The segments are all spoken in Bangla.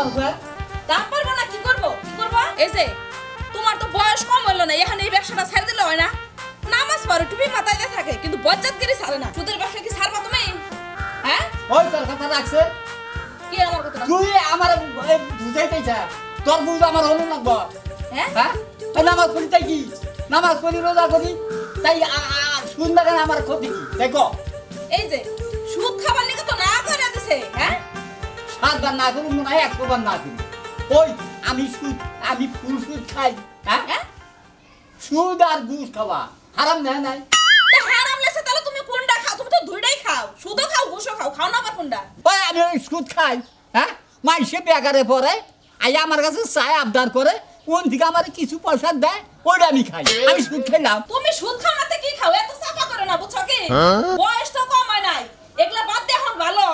পারবে দাম পারবো না কি করবো এই যে তোমার তো বয়স কম হলো না এখানে এই ব্যবসাটা ছেড়ে দিলে হয় না নামাজ পড়ে টুপি মাথায় দিয়ে থাকে কিন্তু বজ্জাতগিরি ছাড়ে না সুদের ব্যবসা কি ছাড়বা তুমি হ্যাঁ ওই তোর কথা রাখছে কি আমার কথা তুই আমার বুঝাইতে চা তোর বুঝ আমার হলো লাগবো হ্যাঁ হ্যাঁ নামাজ পড়ি তাই কি নামাজ পড়ি রোজা করি তাই সুন্দর আমার ক্ষতি কি দেখো এই যে সুদ খাবার নিকে তো না করে দিছে হ্যাঁ 7 বার না করি মনে হয় 100 বার না করি ওই আমি ফুল সুদ খাই হ্যাঁ সুদ আর ঘুষ খাওয়া হারাম না নাই তা হারাম লাগছে তাহলে তুমি কোনটা খাও তুমি তো দুইটাই খাও সুদও খাও ঘুষও খাও না আবার কোনটা ওই আমি ওই সুদ খাই হ্যাঁ মাইসে বেকারে পরে আই আমার কাছে চায় আবদার করে কোন থেকে আমার কিছু পয়সা দেয় ওইটা আমি খাই আমি সুদ খাইলাম তুমি সুদ খাও না কি খাও এত চাপা করে না বুঝছো কি বয়স তো কম হয় নাই এগুলা বাদ দে এখন ভালো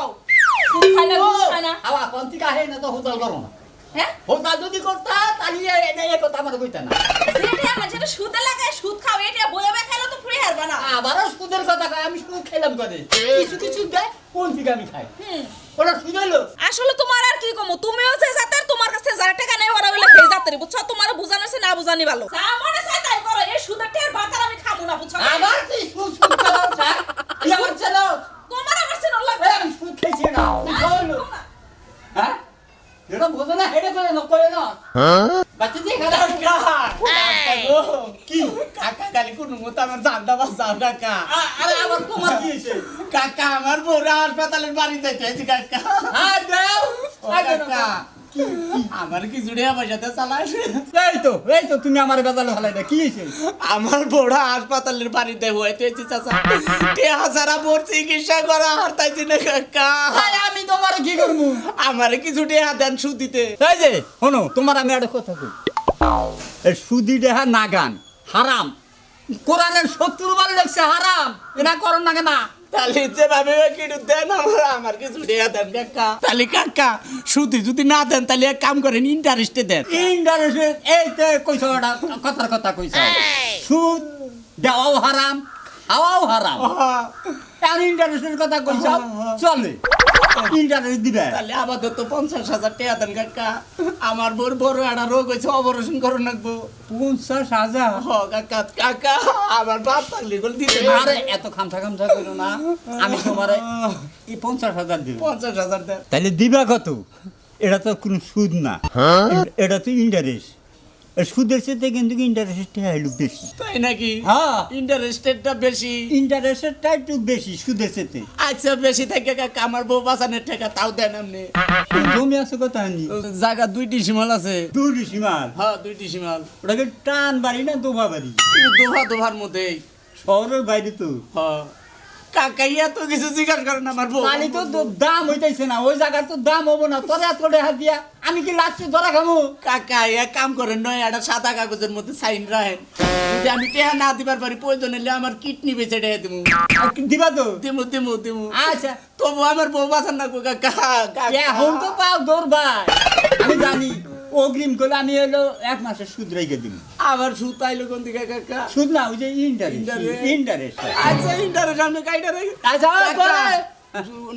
সুদ খাই না ঘুষ খাই না আবার কোন থেকে আহে না তো হোটেল করো না হ্যাঁ হোটেল যদি করতা তাহলে এই কথা আমার কইতা না যেটা আমার যেটা সুদে লাগায় সুদ খাও এটা বইয়া খাইলে তো ফ্রি হারবা না আবারও সুদের কথা কয় আমি সুদ খাইলাম করে কিছু দেয় কোন থেকে আমি খাই ওরা সুদ হইলো আসলে তোমার আর কি কমু তুমিও যে জাতের তোমার কাছে যারা টাকা নেই ওরা বলে সেই জাতের বুঝছো তোমার বুঝানো আছে না বুঝানি ভালো যা মনে চাই তাই করো এই সুদের টের বাতার আমি খাবো না বুঝছো আবার তুই সুদ খাওয়া চাই আমার ছেলে তোমার আমার সিন লাগবে আমি সুদ খাইছি না হইলো হ্যাঁ এটা বোঝো না হেডে করে না করে না বাচ্চা দিয়ে খাওয়া কি কাকা গালি কোন মত আমার জানদা বাসাও কাকা আরে আবার তোমার কি হইছে কাকা আমার বড় হাসপাতালের বাড়ি যাইতেছি কাকা হ্যাঁ দাও ও কাকা আমার কি জুড়ে পয়সাতে চালাস এই তো তুমি আমার বেজালে ফেলাই দা কি হইছে আমার বড় হাসপাতালের বাড়িতে হইতেছি চাচা তে হাজারা বোর চিকিৎসা করা হারতাইছি না কাকা আরে আমি তোমার কি করব আমারে কিছু টাকা দেন সুদ দিতে এই যে শোনো তোমার আমি একটা কথা কই এই সুদি দেহা নাগান হারাম কোরআনের 70 বার লেখছে হারাম এটা করন না কেন তাহলে যেভাবে কিনু দেন আমার কিছু টাকা দেন কাকা তাহলে কাকা সুদ যদি না দেন তাহলে এক কাম করেন ইন্টারেস্টে দেন ইন্টারেস্ট এই তো কইছো এটা কথার কথা কইছো সুদ দেওয়াও হারাম খাওয়াও হারাম আর ইন্টারেস্টের কথা কইছো চলে ইন্টারেস্ট দিবে তাহলে আমাদের তো 50,000 টাকা দেন কাকা আমার বড় একটা রোগ হয়েছে অপারেশন করুন লাগবো 50,000 হ কাকা কাকা আমার বাপ থাকলে গল দিতে আরে এত খামছা করো না আমি তোমারে এই 50,000 দিব 50,000 দেন তাহলে দিবা কত এটা তো কোনো সুদ না এটা তো ইন্টারেস্ট সুদের সাথে কিন্তু ইন্টারেস্টটা একটু বেশি তাই নাকি হ্যাঁ ইন্টারেস্টটা বেশি ইন্টারেস্টটা একটু বেশি সুদের সাথে আচ্ছা বেশি থাকে কাকা আমার বউ বাঁচানোর টাকা তাও দেন আপনি জমি আছে কত আনি জায়গা 2টি সীমাল আছে দুটি সীমাল হ্যাঁ 2টি সীমাল ওটাকে টান বাড়ি না দোভা বাড়ি দোভার মধ্যেই শহরের বাইরে তো হ্যাঁ কাকাইয়া তো কিছু জিজ্ঞাসা করেন আমার বউ পানি তো দাম হইতেছে না ওই জায়গার তো দাম হবো না তোর এত টাকা দিয়া আমি কি লাচ্ছি ধরা খাবো কাকা এক কাম করেন নয় একটা সাদা কাগজের মধ্যে সাইন রাখেন যদি আমি টেহা না দিবার পারি প্রয়োজন হলে আমার কিডনি বেঁচে টেহা দিব দিবা তো দিমু আচ্ছা তবু আমার বউ বাঁচান না কাকা এখন তো পাও দৌড় ভাই আমি জানি অগ্রিম করলে আমি হলো 1 মাসের সুদ রেখে দিব আবার সুদ আইলো কোন দিকে কাকা সুদ না ওই যে ইন্টারেস্ট আচ্ছা ইন্টারেস্ট আমি কাইটা রে আচ্ছা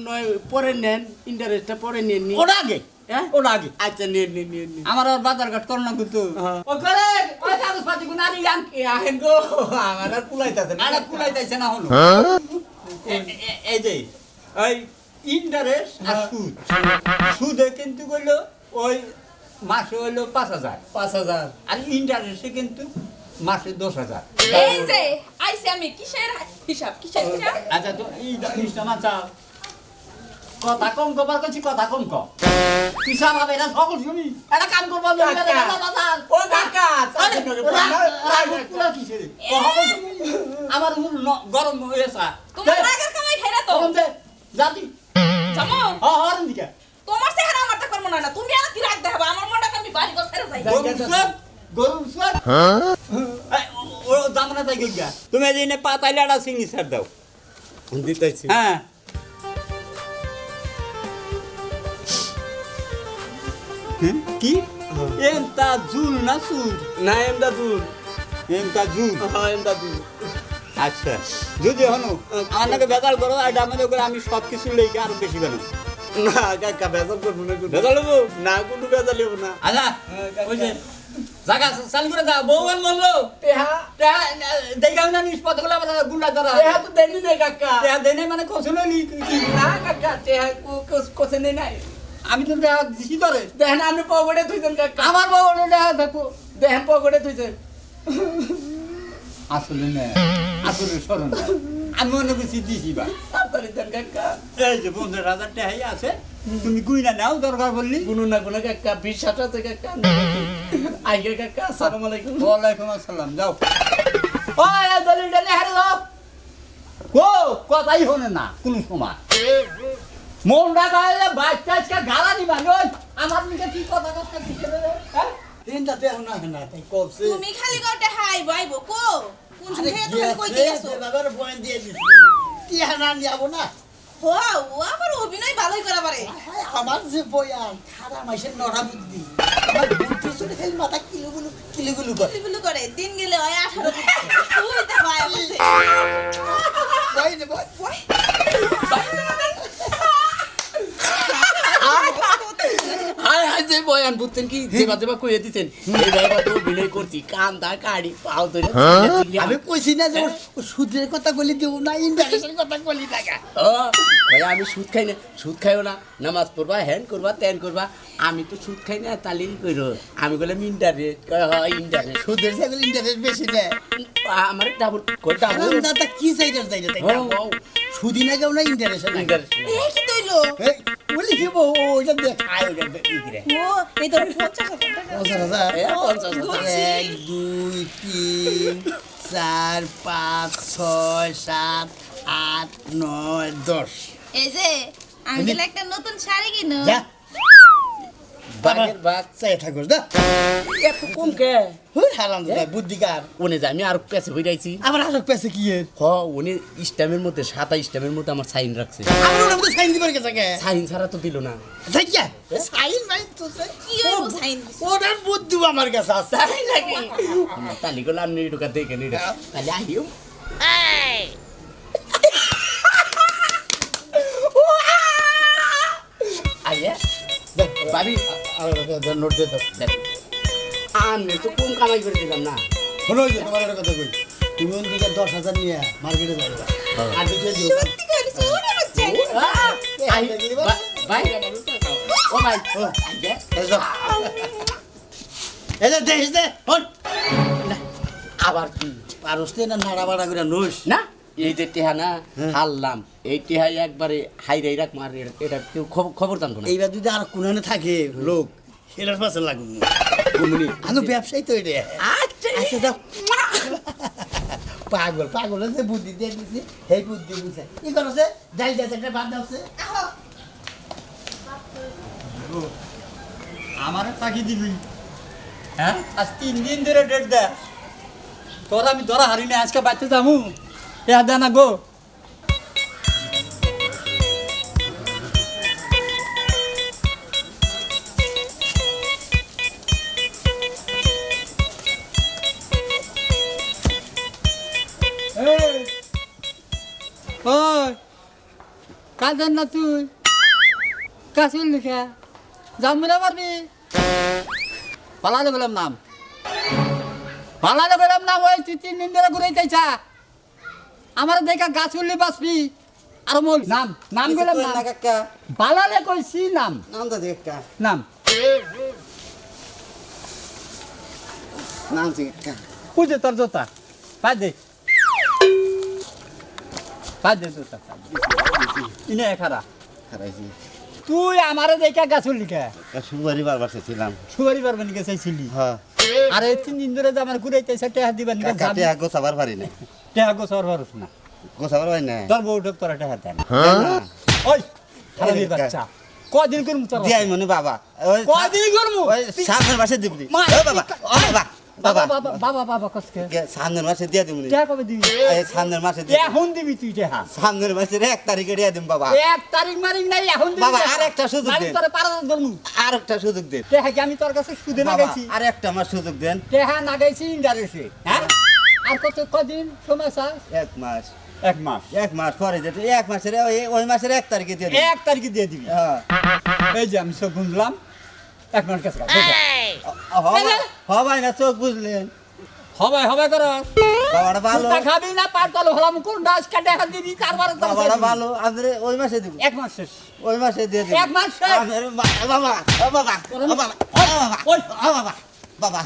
নয় পরে নেন ইন্টারেস্টটা পরে নিয়ে নি ওটা আগে হ্যাঁ ওটা আগে আচ্ছা নিয়ে আমার আর বাজার ঘাট করো না কিন্তু হ্যাঁ। ও করে ওই কাগজপাতি গুলো আনি আন আহেন গো আমার আর কুলাইতাছে না আরে কুলাইতেছে না হলো এই যে ওই ইন্টারেস্ট আর সুদ সুদে কিন্তু কইলো ওই মাসে হইলো 5,000 5,000 আর ইন্টারেস্টে কিন্তু মাসে 10,000 এই যে আইছে আমি কিসের হিসাব আচ্ছা তো এই জিনিসটা না চাও কথা কম কবার করছি কথা কম কম তুই সামনে এটা সকল শুনি এটা কাম করবো ও কাকা আমার গরম হয়েছে তোমার রাগের কামাই খাই না তো জাতি জামো হরন দিকে তোমার চেহারা আমার তা করব না তুমি আর কি রাগ দেখাবা আমার মনটা আমি বাড়ি গো ছেড়ে যাই গরম সব ও জামনা তাই গিয়া তুমি এই নে পাতাইলে একটা সিগনেচার দাও দিতেছি হ্যাঁ কি এমতা জুল না সুর না এমদাদুল এমতা জুল হ্যাঁ এমদাদুল আচ্ছা যদি হনো আমাকে বেতাল করো আর দামে করে আমি সব কিছু লেগে আরো বেশি বানাবো না কাকা বেজাল করবো না কোনো। বেজাল হবো? না কোনো বেজাল হবো না। আচ্ছা ওই যে জায়গা চালু করে দাও বউগান বললো টেহা দেখাও না নিষ্পত গুলো গুন্ডা ধরা টেহা তো দেনি নাই কাকা। দেনে মানে কৌশল না কাকা টেহা কোসে নেই নাই। আমি তো দিছি ধরে দেখেন আপনি পকেটে থুইছেন কাকা। আমার বউ দেখো দেখেন পকেটে থুইছেন। আসলে না আসলে স্মরণ না। আমি মনে করছি দিছি বা তাড়াতাড়ি দেন কাকা। এই যে 50,000 টাকাই আছে তুমি গুইনা নাও দরকার বললি গুনু না গুনা কাকা বিশ্বাস আছে কাকা। আইগে কাকা আসসালামু আলাইকুম। ওয়ালাইকুম আসসালাম যাও ওই দলিল ডালে হারে যাও ও কথাই হনে না কোন সময় মন রাখাইলে বাচ্চা আজকে গালা দিবা ওই আমার দিকে কি কথা কথা দিতে রে হ্যাঁ তিনটা দেহ না না তাই কবছে তুমি খালি গটে হাই বাইবো কো কোন সময় তো খালি কই দিয়েছো বাবার বয়ান দিয়ে দিছি কি হানা নিয়াবো না ও আবার অভিনয় ভালোই করা পারে আমার যে বয়ান খারা মাইসের নড়া বুদ্ধি আমার বুদ্ধি শুনে খালি মাথা কিলুগুলু করে কিলুগুলু করে দিন গেলে হয় 18 দিন তুই তো ভাই আছে ভাই রে ভাই হাই হাই যে বয়ান বুঝছেন কি যেবা যেবা কইয়ে দিছেন এই ভাইবা তো বিনয় করছি কান্দা কাড়ি পাও ধরে আমি কইছি না যে ও সুদের কথা বলি দেব না ইন্টারেস্টের কথা বলি টাকা ও ভাই আমি সুদ খাই না সুদ খাইও না নামাজ পড়বা হ্যান করবা তেন করবা আমি তো সুদ খাই না তালিল কইরো আমি বলে ইন্টারেস্ট কয় হয় ইন্টারেস্ট সুদের সাথে ইন্টারেস্ট বেশি না আমার ডাবল কই ডাবল দাদা কি চাইটার চাইটা তাই সুদি না কেউ না ইন্টারেস্ট না ইন্টারেস্ট এই কি তৈলো এই বলি কি বউ ওইটা দেখায় ওইটা বিক্রি ও এই তো 50,000 টাকা 50,000 এ 50,000 1 2 3 4 5 6 7 8 9 10 এই যে আঙ্কেল একটা নতুন শাড়ি কিনো যা বাগের বাগ চাই থাকোস দা এত কম কে হুই হারাম দা বুদ্ধিকার ওনে যা আমি আর পেছে হইরাইছি আবার আরো পেছে কি এর হ উনি ইস্টামের মধ্যে 27 ইস্টামের মধ্যে আমার সাইন রাখছে আবার ওর মধ্যে সাইন দিবার গেছে কে সাইন ছাড়া তো দিল না যাইয়া সাইন মাই তো কি হইব সাইন ওটার বুদ্ধি আমার কাছে আছে তাই নাকি তালি গুলো আমি ঢুকা দেখে নিয়ে তাহলে আহিও আইয়া ভাবি আর নোট দে তো আমি তো কম কামাই করে দিলাম না শোনো যে তোমার একটা কথা কই তুমি ওন দিকে 10,000 নিয়ে মার্কেটে যাইবা আর দিকে দিও সত্যি কইছো ওরে বাচ্চা ভাই ও ভাই আইয়া এটা দেখিস দে হন আবার কি পারস্তে না নাড়া বাড়া করে নোস না এই যে টেহা না হারলাম এই টেহাই একবারে হাই রাই রাখ মার এটা কেউ খবর জানবো না এইবার যদি আর কোনখানে থাকে লোক এটার পাশে লাগুন কুমনি আমি ব্যবসায়ী তো এটা আচ্ছা আচ্ছা দাও পাগল পাগল যে বুদ্ধি দিয়ে দিছি সেই বুদ্ধি বুঝছে কি করছে যাই যাচ্ছে একটা বাদ দাওছে আমার টাকি দিবি হ্যাঁ আজ 3 দিন ধরে ডেট দে তোর আমি ধরা হারি না আজকে বাইতে যাবো এ দে না গো ওই কাঁদেন না তুই কাশিল লিখে যাম মিলা পারবি পালালে গেলাম নাম পালালে গেলাম নাম ওই 3 দিন ধরে ঘুরে চাইছা আমার দেখা গাছ উল্লি বাঁচবি আর মোল নাম নাম গেলাম না কাকা পালালে কইছি নাম নাম তো দেখা নাম নাম দেখা পুজো তোর জোতা পাই দে জোতা ইনে খারা খারাইছি তুই আমারে দেখা গাছ উল্লি কে সুবারি বারবার ছিলাম সুবারি পারবেন কে চাইছিলি হ্যাঁ আরে 3 দিন ধরে যে আমার ঘুরে চাইছে টেহা দিবেন কে কাকা তে আগো সাবার পারি না টেহা গো সর ভরস না গো সাবার পারি না তোর বউ ঢোক তোরা টেহা দেন ওই খারাপি বাচ্চা কদিন করমু তোর দিয়াই মনে বাবা ওই কদিন করমু ওই সামনের মাসে দিবি মা, ও বাবা ও বাবা বাবা বাবা কসকে সামনের মাসে দিয়ে দিবি টেহা কবে দিবি এই সামনের মাসে দিয়ে এখন দিবি তুই টেহা সামনের মাসে 1 তারিখে দিয়ে দিম বাবা 1 তারিখ মারিক নাই এখন দিবি বাবা, টেহা। আর একটা সুযোগ নাহলে দে। তোরে পারা ধরমু আর একটা সুযোগ দেন টেহা কি আমি তোর কাছে সুদে না বাবা গাইছি আর একটা মাস সুযোগ দেন টেহা না গাইছি ইন্টারেস্টে হ্যাঁ আর কদিন সময় চাস 1 মাস এক মাস 1 মাস পরে যেতে 1 মাসের ওই মাসের 1 তারিখে দিয়ে দিবি 1 তারিখে দিয়ে দিবি হ্যাঁ এই যে আমি সব বুঝলাম 1 মাস কাছে হবাই না চোখ বুঝলেন হবে করো বাবাটা ভালো তুই খাবি না পারতাল হলাম কোন ডাস কাটে হাত দিবি কারবার বাবাটা ভালো আপনার ওই মাসে দিব 1 মাস শেষ ওই মাসে দিয়ে দিবি 1 মাস শেষ বাবা বাবা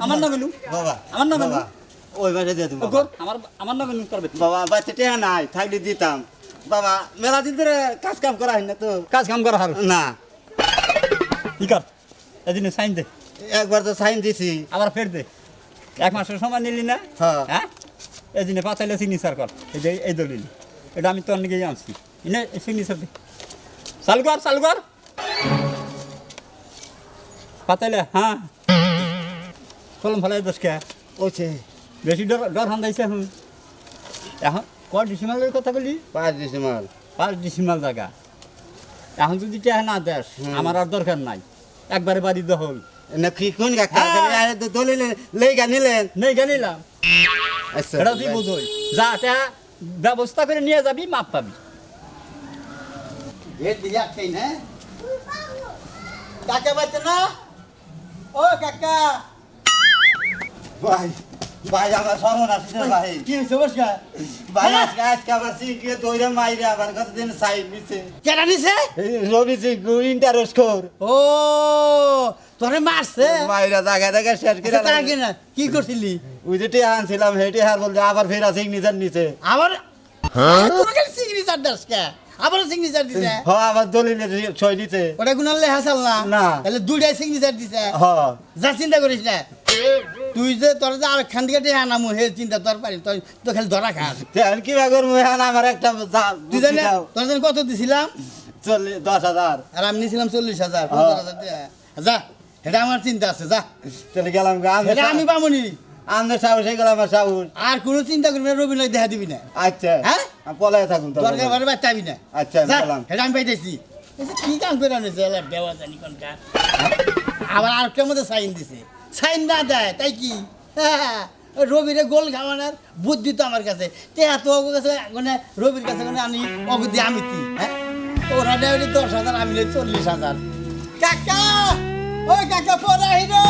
আমার নামে নু বাবা আমার নামে বাবা ওই মাসে দিয়ে দিব আমার নামে নু করবে বাবা বাচ্চা টেহা নাই থাকলে দিতাম বাবা মেলা দিন ধরে কাজ কাম করা হয় না তো কাজ কাম করা হার না কি কর এদিনে সাইন দে একবার তো সাইন দিছি আবার ফের দে 1 মাসের সময় নিলি না হ্যাঁ। হ্যাঁ এদিনে পাতাইলে সিগনেচার কর এই যে এই দলিল এটা আমি তোর নিকে আনছি এনে সিগনেচার দে চালু কর পাতাইলে হ্যাঁ কলম ফেলাই দশকে ওছে বেশি ডর হান্দাইছে এখন কয় ডিসিমালের কথা বলি 5 ডিসেম্বর 5 ডিসিমাল জায়গা এখন যদি টেহা না দেশ আমার আর দরকার নাই একবারে বাড়ি দহল না কি কোন কাকা হ্যাঁ। দলিল লেগা নিলেন নেই জানিলাম আচ্ছা এটা তুই বুঝোই যা টেহা ব্যবস্থা করে নিয়ে যাবি মাপ পাবি এর দিয়া খাই না কাকা বাচ্চা না ও কাকা ভাই ভাই আমার সরণ আসছে ভাই কি হয়েছে বসকা ভাই আজকে আবার সিকে দইরা মাইরে আবার কতদিন সাইড নিছে কেডা নিছে রবি সিং ইন্টারেস্ট কর ও তোরে মারছে মাইরা জায়গা জায়গা শেষ করে তার আগে না কি করছিলি ওই যে টিয়া আনছিলাম হেঁটে হার বলতে আবার ফেরা সিগনেচার নিছে আবার তোর কাছে সিগনেচার দাস কে আবার সিগনেচার দিছে হ আবার দলিলে সই নিছে ওটা গুনার লেখা চাল না না। তাহলে দুইটাই সিগনেচার দিছে হ যা চিন্তা করিস না তুই যে তোর যে আর খান থেকে টেহা নামু হে চিন্তা তোর পারি তুই তো খালি ধরা খাস তেল কি বাগর মুহান আমার একটা তুই জানে তোর জন্য কত দিছিলাম 10,000 আর আমি নিয়েছিলাম 40,000 15,000 টাকা। যা এটা আমার চিন্তা আছে যা তাহলে গেলাম এটা আমি পামনি আমাদের সাহস হয়ে গেল আমার সাহস আর কোনো চিন্তা করবি না রবীন্দ্র দেখা দিবি না আচ্ছা হ্যাঁ? আমি পলায় থাকুন তো দরকার বারে বাচ্চাবি না আচ্ছা, আমি যা, গেলাম। এটা আমি পাইতেছি কি কাম করে আনেছে এলা দেওয়া জানি কোনটা আবার আর কেমন সাইন দিছে সাইন না দেয় তাই কি হ্যাঁ, ওই রবিরে গোল খাওয়ানোর বুদ্ধি তো আমার কাছে টেহা তো ওর কাছে মানে রবির কাছে মানে আমি অগদি আমি কি হ্যাঁ ওরা দেয় 10,000 আমি নেই 40,000 কাকা ওই কাকা পরে হিরো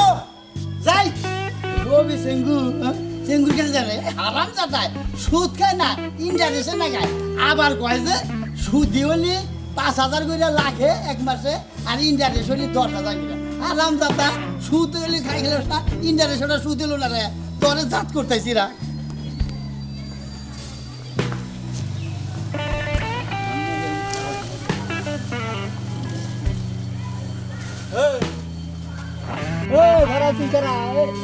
যাই রবি সেঙ্গু সেঙ্গুর কাছে যাবে আরাম যাতায় সুদ খায় না ইন্টারেস্টে না খায় আবার কয় যে সুদ দিওনি 5,000 করে লাখে 1 মাসে আর ইন্টারেস্ট হলি 10,000 করে আরাম যাতা সুদ হলি খাই গেল না ইন্টারেস্ট ওটা সুদ এলো না রে তোরে জাত করতেছি রা ও ঘরা তুই করা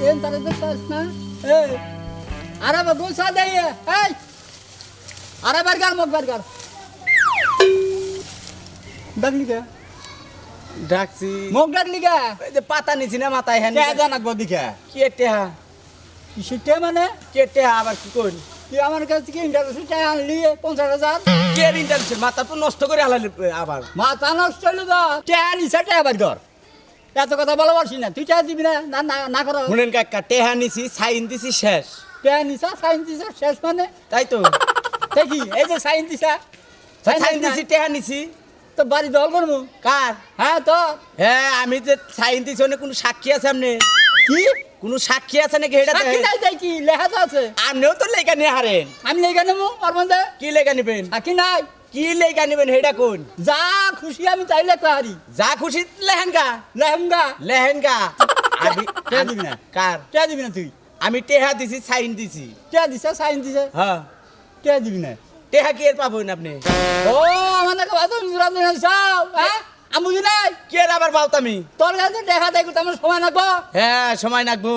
এন তারে দেখছস না এই আরে বাবু সাদে এই আরে বারগার মগ বারগার ডাকলি কে ডাকছি মগ ডাকলি কে এই যে পাতা নিছি না মাথায় হ্যাঁ কে জানাক বদিকে কে টেহা কিসে মানে কে টেহা আবার কি করি তুই আমার কাছ থেকে ইন্টারেস্ট টাকা আনলি 50,000 কে ইন্টারেস্ট মাথা তো নষ্ট করে আলালি আবার মাথা নষ্ট হইলো তো টাকা নিছে টাকা বাদ কর এত কথা বলা পারছি না তুই টাকা দিবি না না না না কর শুনেন কাকা টেহা নিছি সাইন দিছি শেষ টাকা নিছা সাইন দিছা শেষ মানে তাই তো দেখি এই যে সাইন দিছা সাইন দিছি টেহা নিছি তো বাড়ি দল করবো কার হ্যাঁ তো হ্যাঁ আমি যে সাইন দিছি অনেক কোনো সাক্ষী আছে আপনি কি কোনো সাক্ষী আছে নাকি এটা সাক্ষী নাই যাই কি লেখা তো আছে আপনিও তো লেখা নিয়ে হারেন আমি লেখা নেবো ওর মধ্যে কি লেখা নিবেন সাক্ষী নাই কি লেখা নিবেন হেডা কোন যা খুশি আমি তাই লেখা হারি যা খুশি লেহেঙ্গা লেহেঙ্গা লেহেঙ্গা আমি টেহা দিবি না কার টেহা দিবি না তুই আমি টেহা দিছি সাইন দিছি টেহা দিছে সাইন দিছে হ্যাঁ টেহা দিবি না টেহা কি এর পাবেন আপনি ও আমার নাকি বাদ জুরা দিন চাও হ্যাঁ আমি বুঝি নাই কি এর আবার পাওতামি তোর কাছে দেখা দেখ আমার সময় লাগবো হ্যাঁ সময় লাগবো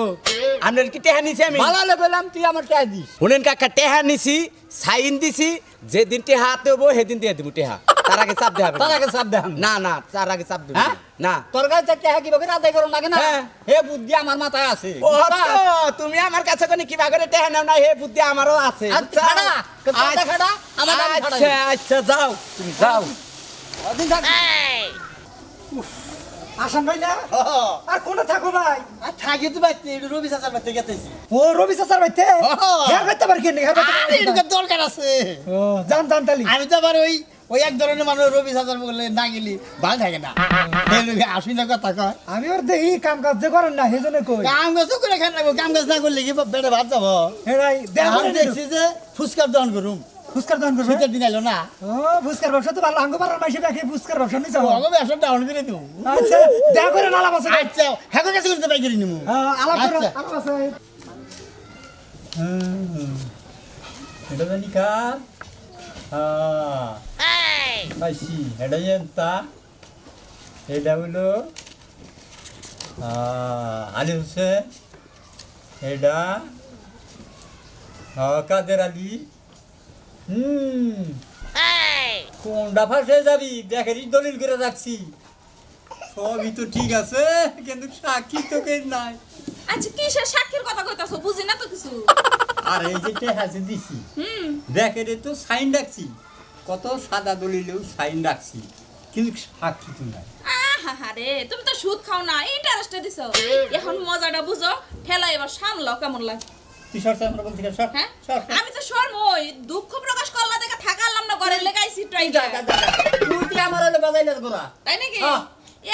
আপনার কি টেহা নিছি আমি ভালো বললাম তুই আমার টেহা দিস শুনেন কাকা টেহা নিছি সাইন দিছি যেদিন টেহা দেবো সেদিন দিয়ে দিব টেহা তার আগে চাপ দেওয়া হবে তার আগে চাপ দেখাম না না তার আগে চাপ দেবো হ্যাঁ? না তোর কাছে টেহা কি বকে আদায় করো নাকি না হ্যাঁ। হে বুদ্ধি আমার মাথায় আছে ও তো, তুমি আমার কাছে কোন কি বাগরে টেহা নাও না হে বুদ্ধি আমারও আছে আচ্ছা, খাড়া, খাড়া, খাড়া, আমার দাম খাড়া। আচ্ছা আচ্ছা যাও তুমি যাও অদিন থাক আসাম ভাই না হ্যাঁ। আর কোনটা থাকো ভাই আর থাকি তো বাইতে রবি চাচার বাড়িতে গেতেছি ও রবি চাচার ভাইতে হ্যাঁ করতে পারি কেন আরে এরকম দরকার আছে ও জান জান তালি আমি তো আবার ওই এক ধরনের মানুষ রবি চাচার বলে না গেলি ভালো থাকে না আসি না কথা কয় আমি ওর দেখি কাম কাজ যে করেন না সেজন্য কই কাম কাজ তো করে খান রাখবো কাম কাজ না করলে কি বেড়ে ভাত যাবো হেরাই দেখ আমি দেখছি যে ফুচকার দহন করুম ফুসকার দান করবে শীতের দিন এলো না ও ফুসকার ব্যবসা তো ভালো আঙ্গ পাড়ার মাইসে দেখে ফুসকার ব্যবসা নিয়ে যাবো ওকে ব্যবসা ডাউন করে দিও আচ্ছা দেখা করে নালা বাসে আচ্ছা হ্যাঁ কাছে করতে পাই করি নিমু আলাপ করো আচ্ছা। আলাপ আছে এটা জানি কার পাইছি এটা এনতা এটা হইলো আলী হোসেন এটা কাদের আলী কোনটা ফাঁসে যাবি দেখেনি দলিল করে রাখছি সবই তো ঠিক আছে কিন্তু সাক্ষী তো কেউ নাই আচ্ছা কিসের সাক্ষীর কথা কইতাছো বুঝি না তো কিছু আর এই যে টেহাসে দিছি হুম দেখে রে তো সাইন রাখছি কত সাদা দলিলেও সাইন রাখছি কিন্তু সাক্ষী তো নাই আহারে তুমি তো সুদ খাও না ইন্টারেস্টে দিছো এখন মজাটা বুঝো ঠেলা এবার সামলাও কেমন লাগে তুই সরছে আমরা বলছি সর হ্যাঁ সর আমি তো শর্মই দুঃখ প্রকাশ করলা দেখে থাকালাম না ঘরে লেগাইছি ট্রাই তুই তুই আমার হলে বাজাইলে গোরা তাই নাকি হ্যাঁ।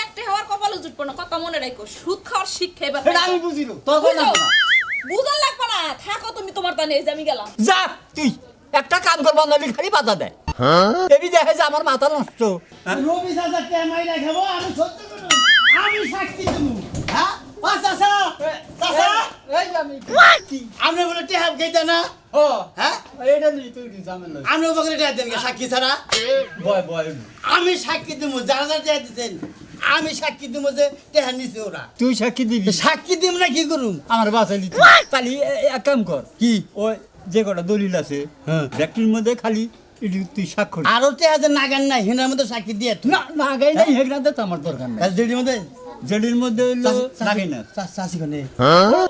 একটা হওয়ার কপালে জুটবো না কথা মনে রাখো সুদ খাওয়ার শিক্ষা এবার এটা আমি বুঝিল তখন না বুঝার লাগবে না থাকো তুমি তোমার তা নিয়ে আমি গেলাম যা তুই একটা কাম কর বাঙালি খালি বাধা দেয় এবি দেখে যে আমার মাথা নষ্ট রবি চাচা কেমাই রাখাবো আমি সহ্য করব আমি সাক্ষী দেবো হ্যাঁ ও চাচা চাচা এই আমি কি আপনি বলে টেহাব খাইতে না ও হ্যাঁ এটা নিয়ে তুই জামেল আপনি বকরে টেহাব দেন সাক্ষী ছাড়া বয় বয় আমি সাক্ষী দেবো যারা যারা টেহা দিচ্ছেন আমি সাক্ষী দেবো যে টেহা নিছে ওরা তুই সাক্ষী দিবি সাক্ষী দিব না কি করুম আমার বাসাইলি তাহলে এক কাম কর কি ওই যে কটা দলিল আছে হ্যাঁ। ব্যক্তির মধ্যে খালি এটি তুই স্বাক্ষর আরো টেহা যে নাগান নাই হেনার মধ্যে সাক্ষী দিয়ে না না গাই নাই হেগনাতে তো আমার দরকার নাই জেডির মধ্যে জেডির মধ্যে হইলো নাগাই না চাষি কোনে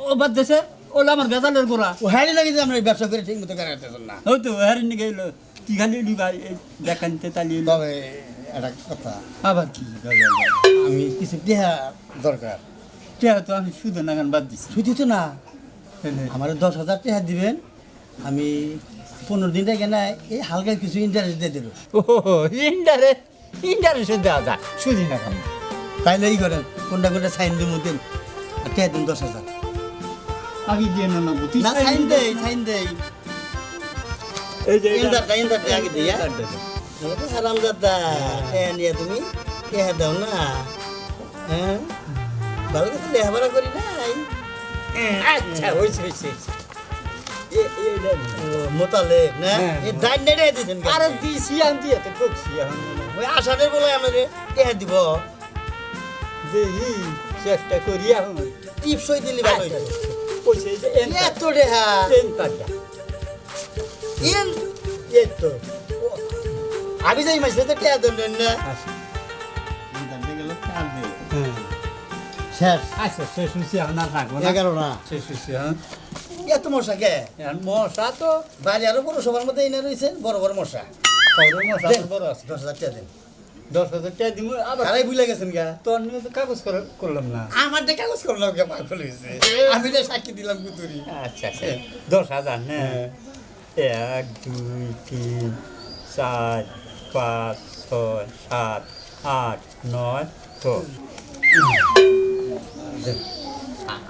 ও বাদ দেশে ওলা আমার বেজালের গোড়া ও হ্যারি লাগে যে আমরা এই ব্যবসা করে ঠিক মতো করাতেছেন না ওই তো হারিয়ে নিয়ে গেল তুই খালি ভাই দেখানতে তালিয়ে তবে একটা কথা আবার কি আমি কিছু টেহা দরকার টেয়া তো আমি শুধু নাগান বাদ দিছি শুধু তো না আমার 10,000 টাকা দিবেন আমি 15 দিন থেকে না এই হালকা কিছু ইন্টারেস্ট দিয়ে দেবো ও ইন্টারেস্ট দেওয়া যায় শুধু না খান তাইলে এই করেন কোনটা কোনটা সাইন দিব দেন আর টাকা দিন 10,000 আগে দিয়ে না না তুই না সাইন দেই সাইন দেই এই যে ইন্টারটা আগে দিয়া আরাম দাদা টাকা নিয়ে তুমি টাকা দাও না হ্যাঁ ভালো করে লেখাপড়া করি নাই আচ্ছা হইছে মোতালে না হ্যাঁ, এই দাইন নেড়ে দিছেন আরে দিছি আমি দিয়ে তো বকছি ওই আশাদের বলে আমাদের টাকা দিব দেখি চেষ্টা করি এখন টিপসই দিলি ভালো হইতো কইছে যে এত টাকা এনতাটা ইন এতো আমি যাই মাসে তো টাকা দেন না শেষ আচ্ছা শেষ হইছে এখন আর থাকবো না 11 না শেষ হইছে হ্যাঁ এত মশা কে এখন মশা তো বাড়ি আরো বড় সবার মধ্যে এনে রয়েছে বড় বড় মশা খবর মশা তো বড় আছে 10,000 টাকা দেন 10,000 টাকা দিব আবার আরে ভুলে গেছেন গা তোর নিয়ে তো কাগজ করলাম না আমার যে কাগজ করলাম কে পাগল হয়েছে আমি যে সাক্ষী দিলাম কুতুরি আচ্ছা 10,000 না 1 2 3 4 5 6 7 8 9 10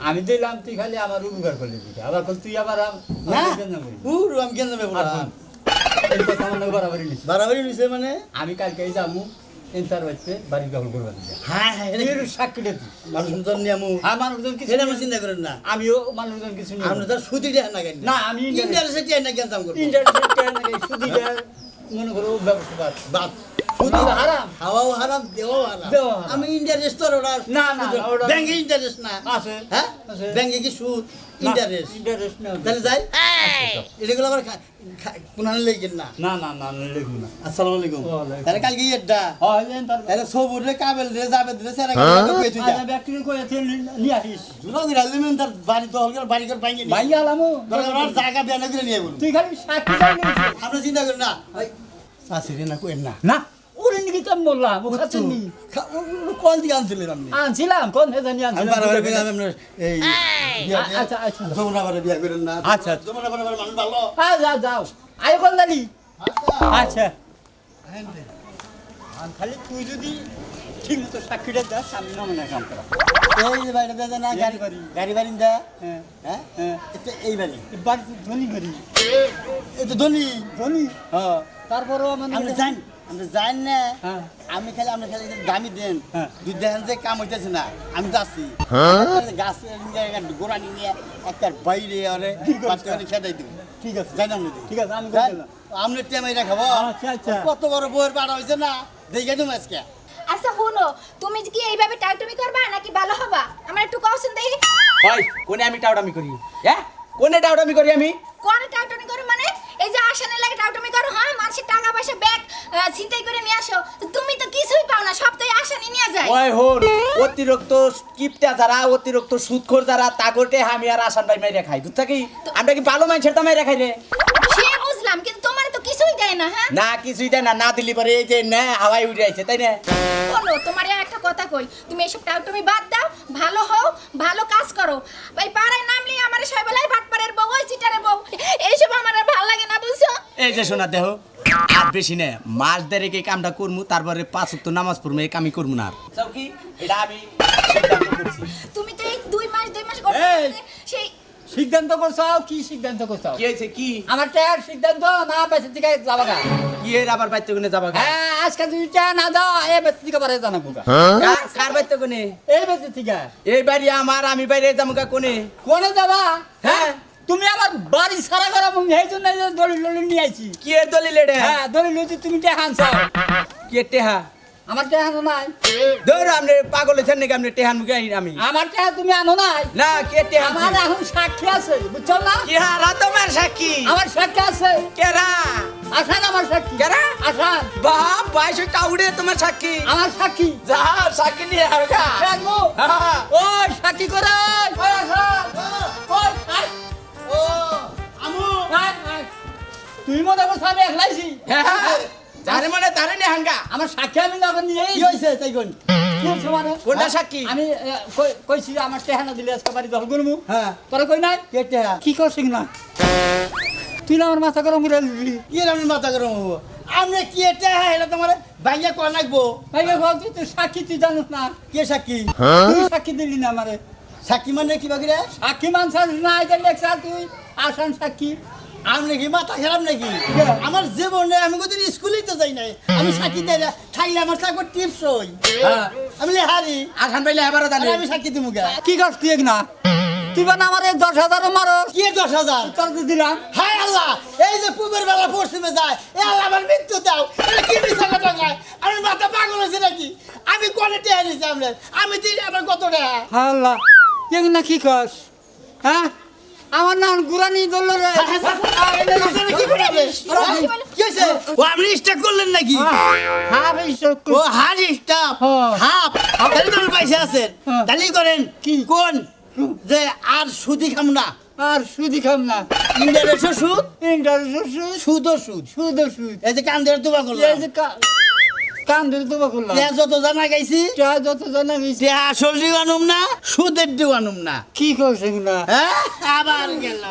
আমি দিলাম তুই খালি আমার উপকার করলি দিকে আবার তুই আবার না পুরো আমি কেন যাবে বলা এই কথা মনে বরাবরই নিস বাড়াবাড়ি হয়েছে মানে আমি কালকে যাবো এন্টার হচ্ছে বাড়ি দখল করবার দিকে হ্যাঁ হ্যাঁ এর সাক্ষীটা তুই মানুষ তো নিয়ামু আর মানুষজন কিছু সেটা আমরা চিন্তা করেন না আমিও মানুষজন কিছু নিয়ে আমরা তো সুদি টাকা না কেন না আমি ইন্টারেস্টে টাকা না কেন দাম করব ইন্টারনেট শুধু মনে করো ব্যবসা বাদ বাপ শুধু হারাম হাওয়াও হারাম দেওয়াও হারাম দেওয়াও হারাম। আমি ইন্টারেস্ট তো ওরা না, না, ওরা- ব্যাংকে ইন্টারেস্ট না আছে হ্যাঁ আছে। ব্যাংকে কি সুদ ইন্টারেস্ট ইন্টারেস্ট না তাহলে যাই এগুলো আবার কোনানে লেগেন না না না না না লিখুন না আসসালামু আলাইকুম ওয়ালাইকুম। তাহলে কালকে ইয়েটা হয় এন্টার তাহলে সবুর রে কাবেল রে যাবে রে সেরা কাকে কই তুই যা আজ ব্যক্তি কই আছে নিয়ে আসিস জুলগি রালিমেন তার বাড়ি তো হলকার বাড়ি কর ভাঙি ভাই আলামু দরকার আর জায়গা বিয়ানা করে নিয়ে বলুন তুই খালি সাক্ষী চাইলে আমরা চিন্তা করি না ভাই সাসিরে না কইেন না না ওরে নাকি তো আমি বললাম ও খাচ্ছেন নি কোন দিকে আনছিলেন আপনি আনছিলাম কোন জানি আমি আনছিলাম বারবার বললাম আপনার এই আচ্ছা আচ্ছা যমুনা বারে বিয়া করেন না আচ্ছা, আচ্ছা। যমুনা বারে মানুষ ভালো হ্যাঁ যাও যাও আয় কোন জানি আচ্ছা খালি তুই যদি ঠিক মতো সাক্ষীটা দাস আমি নমুনা কাম করা এই যে বাড়িটা দেয় না গাড়ি বাড়ি। গাড়ি বাড়ি দা হ্যাঁ হ্যাঁ হ্যাঁ এটা এই বাড়ি বাড়ি ধনী করি এই তো ধনী ধনী হ্যাঁ তারপরও আমার আপনি জান আপনি জান না হ্যাঁ আমি খালি আপনি খালি দামি দেন হ্যাঁ। দুই দেখেন যে কাম হইতেছে না আমি তো আছি গাছ গোড়া নিয়ে একটা বাইরে আরে বাচ্চাকে খেদাই দিব ঠিক আছে জানি আপনি ঠিক আছে আমি জান, বলছিলাম আপনি টেমাই রাখাবো আচ্ছা, আচ্ছা। কত বড় বইয়ের পাড়া হয়েছে না দেখে তুমি আজকে আচ্ছা শুনো তুমি কি এইভাবে টাউটুমি করবা নাকি ভালো হবা আমার একটু কওছেন দেখি ভাই কোনে আমি টাউটামি করি হ্যাঁ কোনে টাউটামি করি আমি কোন টাউটুমি করো মানে এই যে আসানের লাগে টাউটুমি করো হ্যাঁ মানুষের টাকা পয়সা ব্যাগ ছিনতাই করে নিয়ে আসো তুমি তো কিছুই পাও না সব তো এই আসানি নিয়ে যায় ওই হন অতিরিক্ত কিপটা যারা অতিরিক্ত সুদখোর যারা তাগরটে আমি আর আসান ভাই মাইরা খাই বুঝছ কি আমরা কি ভালো মানুষের তো মাইরা খাই রে সে বুঝলাম কিন্তু তোমার তো কিছুই দেয় না হ্যাঁ না কিছুই দেয় না না দিলি পরে এই যে না হাওয়াই উড়ে আইছে তাই না শোনো তোমার একটা কথা কই তুমি এসব টাউটুমি বাদ দাও ভালো হও ভালো কাজ করো ভাই পাড়ায় নামলি আমার সবাই বেলায় ভাটপাড়ের বউ ওই চিটারের বউ এইসব আমার আর ভালো লাগে না বুঝছো এই যে শোনা দেহ আর বেশি না মাস দেড়েক এই কামটা করমু তারপরে 5 ওয়াক্ত নামাজ পড়মু এই কামই করমু না আর কি এটা আমি সিদ্ধান্ত করছি তুমি তো এই 2 মাস করতে এই! করতে সেই সিদ্ধান্ত করছো কি সিদ্ধান্ত করছো কি হয়েছে কি আমার টায়ার সিদ্ধান্ত না বেঁচে থেকে যাবা গা কি এর আবার বাইতে কোনে যাবা গা? হ্যাঁ আজকে যদি টায়ার না দাও এ বেঁচে থেকে পারে জানাবো গা কার বাইতে কোনে এই বেঁচে থেকে এই বাড়ি আমার আমি বাইরে যাবো গা কোনে কোনে যাবা হ্যাঁ। তুমি আমার বাড়ি সারা করা এই জন্য এই যে দলিল দলিল নিয়ে আইছি কি এর দলিল এটা হ্যাঁ দলিল হচ্ছে তুমি টেহা আনছো কি এর টেহা আমার টেহা আনো নাই ধর আপনি পাগল হয়েছেন নাকি আপনি টেহান মুখে আমি আমার টেহা তুমি আনো নাই না কি এর টেহা আমার এখন সাক্ষী আছে বুঝছো না কি হারা তোমার সাক্ষী আমার সাক্ষী আছে কেরা আসান আমার সাক্ষী কেরা? আসান বাপ বাইশো টাউডে তোমার সাক্ষী আমার সাক্ষী যা সাক্ষী নিয়ে আর গা দেখবো হ্যাঁ। ওই সাক্ষী করে ওই আসান ওই আয়, ও আমু আয়, আয়। তুই মনে করছো আমি একলাইছি হ্যাঁ যারে মানে তারে নিয়ে হাঙ্গা আমার সাক্ষী আমি না নিয়ে কি হয়েছে তাই কোন কি হচ্ছে মানে কোনটা সাক্ষী? আমি কইছি যে আমার টেহানা দিলে আজকে বাড়ি দখল করবো হ্যাঁ তোরা কই নাই কেটে কি করছিস না তুই না আমার মাথা গরম করে দিলি কি আপনি মাথা গরম হবো আপনি কি এটা এটা তোমার ভাইয়া কোয়া লাগবো ভাই তুই তো সাক্ষী তুই জানিস না কে সাক্ষী তুই সাক্ষী দিলি না আমারে সাক্ষী মানে কি বাকি রে সাক্ষী মানসাস না এটা লেখছা তুই আসান সাক্ষী আপনি কি মাথা খারাপ নাকি কে? আমার জীবনে আমি কোনদিন স্কুলেই তো যাই নাই আমি সাক্ষী দেয় থাকলে আমার থাকবো টিপস হই হ্যাঁ আমি হারি আসান পাইলে এবারও জানি আমি সাক্ষী দিব গা কি করছ তুই না তুই বানা আমার 10,000 মারো কি 10,000 তোর তো দিলাম হায় আল্লাহ এই যে পূবের বেলা পশ্চিমে যায় এ আল্লাহ আমার মৃত্যু দাও এটা কি মিশা কথা কয় আমি মাথা পাগল হয়েছে নাকি আমি কোনে টেয়া নিছি আপনার আমি দিই আমার কত টাকা আল্লাহ এগ না কি কস হ্যাঁ আমার নাম গুরানি দল রে কি বলে কি হয়েছে ও আপনি স্টার্ট করলেন নাকি হ্যাঁ ভাই ও হার স্টাফ হ্যাঁ। হাফ তাহলে তো পয়সা আছেন হ্যাঁ। তাহলে করেন কি কোন যে আর সুদি খাম না আর সুদি খাম না ইন্টারেস্ট সুদ ইন্টারেস্ট সুদ সুদ ও সুদ সুদ সুদ এই যে কান্দের তোবা এই করলাম যে কান ধরে তো করলাম টেয়া যত জানা গাইছি যা যত জানা গেছি টেয়া আসল দিও আনুম না সুদের দিও আনুম না কি করছিস না হ্যাঁ আবার গেল